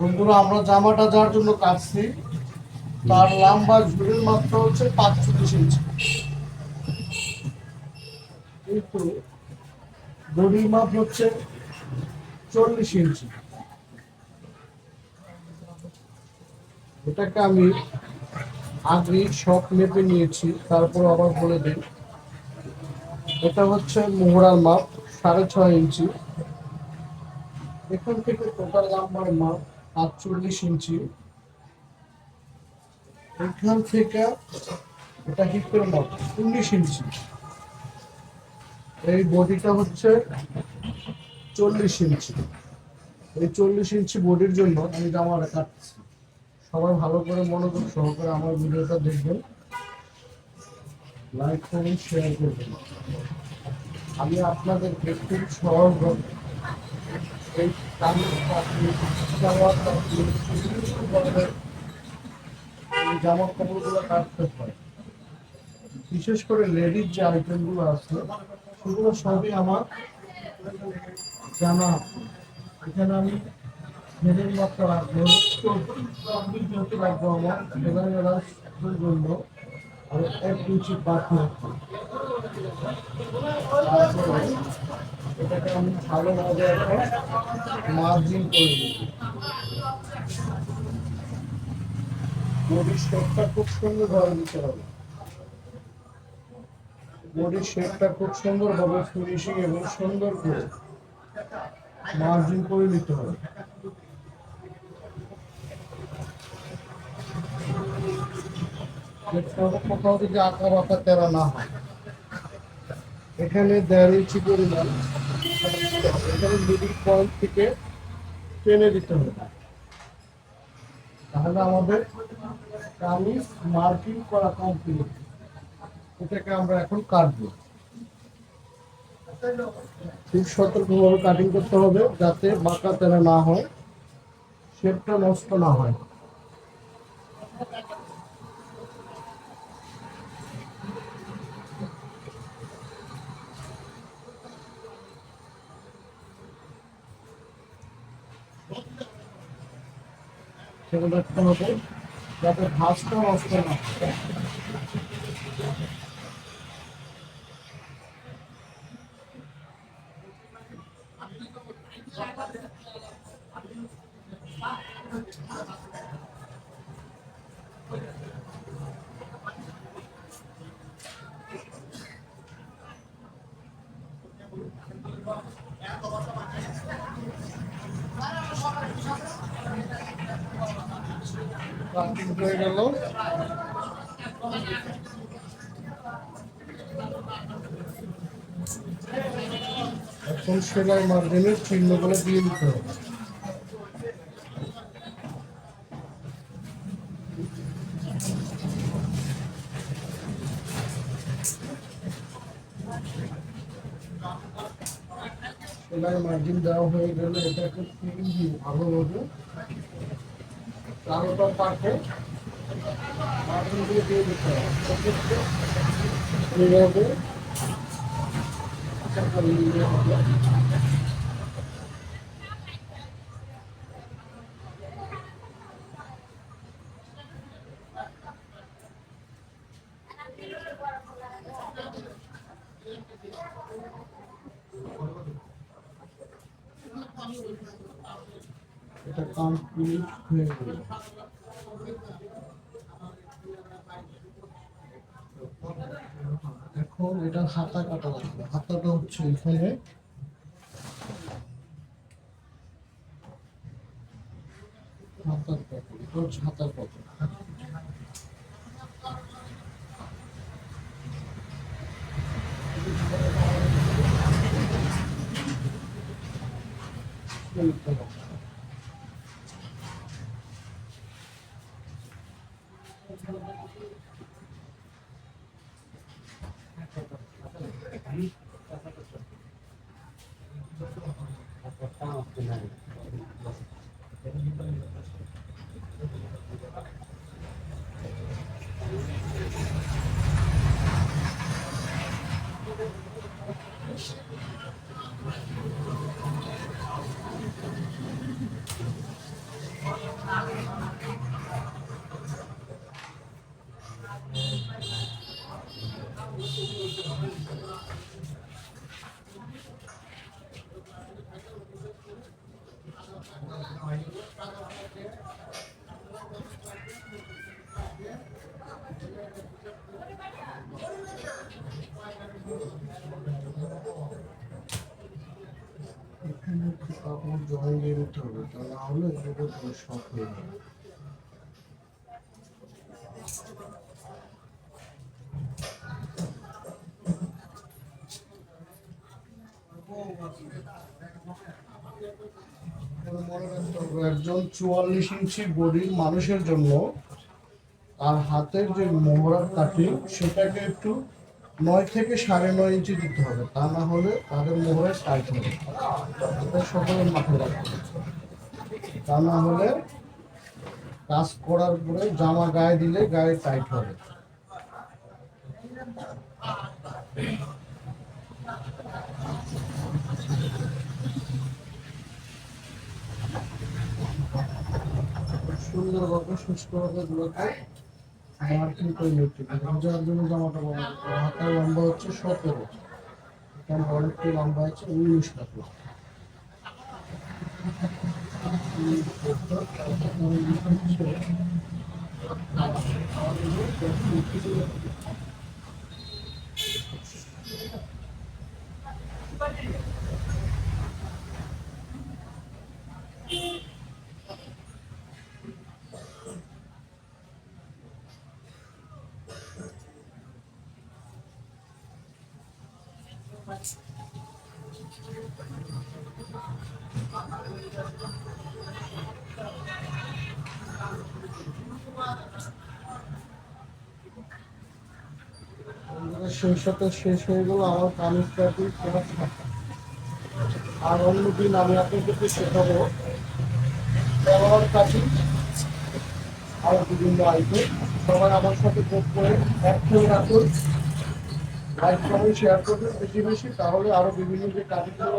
বন্ধুরা, আমরা জামাটা যার জন্য কাটছি তার লম্বা ঝুলের মাত্রা হচ্ছে 45 ইঞ্চি, কিন্তু বডির মাপ হচ্ছে 40 ইঞ্চি। এটাকে আমি আগে সব মেপে নিয়েছি, তারপর আবার বলে দিই। এটা হচ্ছে মোহরার মাপ 6.5 ইঞ্চি। এখান থেকে টোটাল লাম্বার মাপ 48 ইঞ্চি। এখান থেকে এটা হিপের মাপ 19 ইঞ্চি। এই বডিটা হচ্ছে 40 ইঞ্চি। এই 40 ইঞ্চি বডির জন্য আমি জামাটা কাটছি। সবাই ভালো করে মনোযোগ সহকারে আমার ভিডিওটা দেখবেন, লাইক করুন, শেয়ার করবেন। আমি আপনাদেরকে খুব সহজভাবে এই জামা কাপড়গুলো কাটতে হয়। বিশেষ করে লেডিস যে আইটেমগুলো আছে সেগুলো সবই আমার জানা। এখানে আমি মেনের মাত্রা রাখবো, যেহেতু রাখবো আমার সেলাইয়ের জন্য আমি 1 ইঞ্চি বাকি রাখবো। তারপরে এটাকে আমি ভালোভাবে একটা মার্জিন করে দিই। বডির শেপটা খুব সুন্দরভাবে দিতে হবে। বডির শেপটা খুব সুন্দরভাবে ফিনিশিং এবং সুন্দর করে মার্জিন করে নিতে হবে। কোথাও থেকে আঁকা বাঁকা তেরা না হয়। এখানে 1.5 ইঞ্চি পরিমাণ এখানে মিডিল পয়েন্ট থেকে টেনে দিতে হবে, তাহলে আমাদের কামিজ মার্কিং করা কমপ্লিট। এটাকে আমরা এখন কাটবো। খুব সতর্কভাবে কাটিং করতে হবে যাতে বাঁকা তেরা না হয়, শেপটা নষ্ট না হয়। সেটা দেখতে হবে যাতে ভাঁজটা নষ্ট না হয়। কাটিং হয়ে গেল। এখন সেলাই মার্জিনের চিহ্নগুলো দিয়ে দিতে হবে। সেলাই মার্জিন দেওয়া হয়ে গেলে এটাকে পিন দিয়ে ভালোভাবে চারোটা পাশে মার্জিন দিয়ে দিয়ে দিতে হবে। এইভাবে এটা কমপ্লিট হয়ে গেল। এখন এটা হাতা কাটা লাগবে। হাতাটা হচ্ছে এখানে হাতার কাপড়, এটা হচ্ছে হাতার কাপড়। কাপড় জয়েন দিয়ে নিতে হবে, তা না হলে এগুলো শখ হয়ে যাবে। মনে রাখতে হবে একজন 44 ইঞ্চি বডির মানুষের জন্য আর হাতের যে মোহরার কাটিং সেটাকে একটু 9 থেকে 9.5 ইঞ্চি দিতে হবে, তা না হলে তাদের মোহরে টাইট হবে। এটা সকলের মাথায় রাখতে হবে, তা না হলে কাজ করার পরে জামা গায়ে দিলে গায়ে টাইট হবে। সুন্দরভাবে সুস্থভাবে গুলোকে মার্কিং করে নিতে হবে। যার জন্য জামাটা বড়, হাতার লম্বা হচ্ছে 17, এখানে অনেকটি লম্বা আছে 19 টাকা। সেই সাথে শেষ হয়ে গেল আমার কামিজ কাটিং ক্লাস। আর অন্যদিন আমি আপনাদেরকে শেখাবো ব্যবহার কাটিং আর বিভিন্ন আইটেম। সবাই আমার সাথে যোগ করে একসাথে রাখুন, লাইক কমেন্ট শেয়ার করবেন বেশি বেশি, তাহলে আরো বিভিন্ন যে কাটিংগুলো